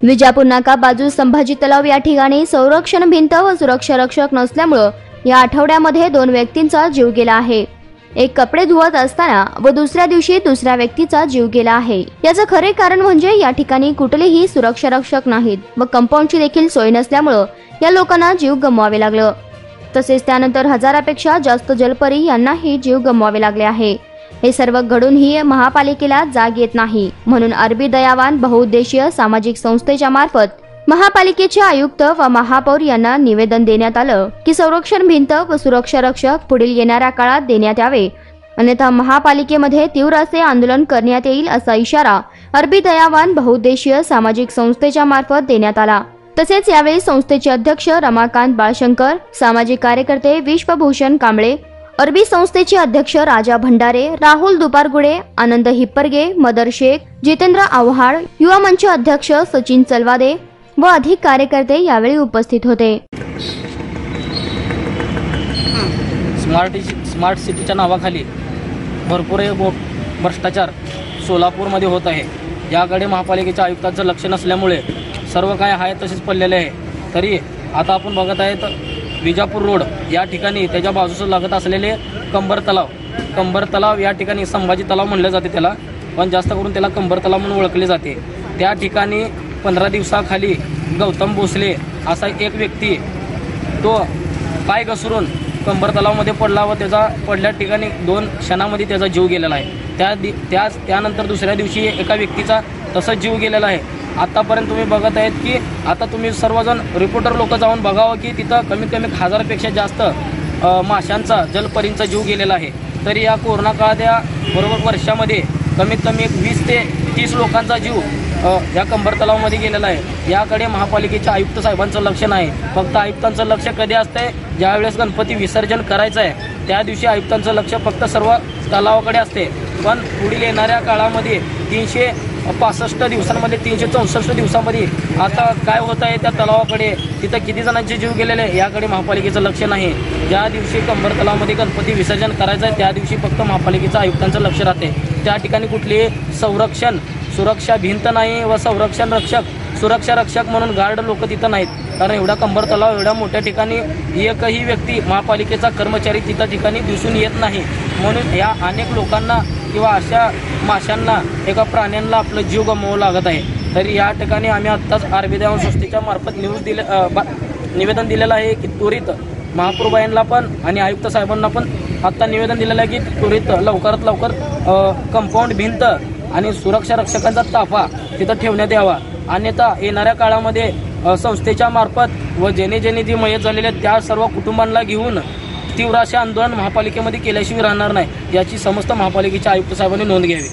विजापूर नाका बाजू संभाजी तलाव या ठिकाणी संरक्षण भिंत व सुरक्षा रक्षक नसल्यामुळे या आठवड्यामध्ये 2 व्यक्तींचा जीव गेला आहे। एक कपडे धुवत असताना व दुसऱ्या दिवशी दुसऱ्या व्यक्तीचा जीव गेला आहे। याचं खरे कारण म्हणजे या ठिकाणी कुठलेही सुरक्षा रक्षक नाहीत व कंपाऊंडची देखील सोय नसल्यामुळे या लोकांना जीव गमवावे लागलं। तसेच त्यानंतर हजारापेक्षा जास्त जलपरी यांनाही जीव गमवावे लागले आहे। हे सर्व घडूनही महापालिकेला जाग येत नाही, म्हणून अरबी दयावान बहुउद्देशीय सामाजिक संस्थेच्या मार्फत महापालिकेचे आयुक्त व महापौर यांना निवेदन देण्यात आलं की संरक्षण भिंत व सुरक्षा रक्षक पुढील येणाऱ्या काळात देण्यात यावे, अन्यथा महापालिकेमध्ये तीव्र असे आंदोलन करण्यात येईल असा इशारा अरबी दयावान बहुउद्देशीय सामाजिक संस्थेच्या मार्फत देण्यात आला। तसेच यावेळी संस्थेचे अध्यक्ष रमाकांत बाळशंकर, सामाजिक कार्यकर्ते विश्वभूषण कांबळे, अरबी संस्थेचे अध्यक्ष राजा भंडारे, राहुल दुपारगुडे, आनंद हिप्परगे, मदर शेख, जितेंद्र आव्हाड, युवा मंच अध्यक्ष सचिन चलवादे व अधिक कार्यकर्ते यावेळी उपस्थित होते। स्मार्ट सिटीच्या नावाखाली भरपूर भ्रष्टाचार सोलापूरमध्ये होत आहे। याकडे महापालिकेच्या आयुक्तांचं लक्ष नसल्यामुळे सर्व काय आहे तसेच पडलेले आहे। तरी आता आपण बघत आहे तर विजापूर रोड या ठिकाणी त्याच्या बाजूस लागत असलेले कंबर तलाव या ठिकाणी संभाजी तलाव म्हणले जाते त्याला, पण जास्त करून त्याला कंबर तलाव म्हणून ओळखले जाते। त्या ठिकाणी 15 दिवसाखाली गौतम भोसले असा एक व्यक्ती तो पाय घसरून कंबर तलावामध्ये पडला व त्याचा पडल्या ठिकाणी 2 क्षणामध्ये त्याचा जीव गेलेला आहे। त्यानंतर दुसऱ्या दिवशी एका व्यक्तीचा तसाच जीव गेलेला आहे। आतापर्यंत तुम्ही बघत आहेत की आता तुम्ही सर्वजण रिपोर्टर लोक जाऊन बघावं की तिथं कमीत कमी 1000पेक्षा जास्त माशांचा जलपरींचा जीव गेलेला आहे। तरी या कोरोना काळात या बरोबर वर्षामध्ये कमीत कमी 20 ते 30 लोकांचा जीव या कंबर तलावामध्ये गेलेला आहे। याकडे महापालिकेच्या आयुक्त साहेबांचं लक्ष नाही। फक्त आयुक्तांचं लक्ष कधी असतंय ज्यावेळेस गणपती विसर्जन करायचं आहे त्या दिवशी आयुक्तांचं लक्ष फक्त सर्व तलावाकडे असते। पण पुढील येणाऱ्या काळामध्ये 365 दिवसांमध्ये 364 दिवसांमध्ये आता काय होत आहे त्या तलावाकडे, तिथं किती जणांचे जीव गेलेले याकडे महापालिकेचं लक्ष नाही। ज्या दिवशी कंबर तलावामध्ये गणपती विसर्जन करायचं आहे त्या दिवशी फक्त महापालिकेचं आयुक्तांचं लक्ष राहते। त्या ठिकाणी कुठली सुरक्षा भिंत नाही व सुरक्षा रक्षक म्हणून गार्ड लोक तिथं नाहीत, कारण एवढा कंबर तलाव एवढ्या मोठ्या ठिकाणी एकही व्यक्ती महापालिकेचा कर्मचारी तिथं ठिकाणी दिसून येत नाही। म्हणून या अनेक लोकांना किंवा अशा माशांना एका प्राण्यांना आपलं जीव गमवावं लागत आहे। तरी या ठिकाणी आम्ही आत्ताच अरबी दयावान संस्थेच्या मार्फत निवेदन दिलेलं आहे की त्वरित महाप्रभूबाईंना पण आणि आयुक्त साहेबांना पण आत्ता निवेदन दिलेलं आहे की त्वरित लवकरात लवकर कंपाऊंड भिंत आणि सुरक्षा रक्षकांचा ताफा तिथं ठेवण्यात यावा, अन्यथा येणाऱ्या काळामध्ये संस्थेच्या मार्फत व जेणे जी मयत झालेले त्या सर्व कुटुंबांना घेऊन तीव्र असे आंदोलन महापालिकेमध्ये केल्याशिवाय राहणार नाही, याची समस्त महापालिकेच्या आयुक्त साहेबांनी नोंद घ्यावी।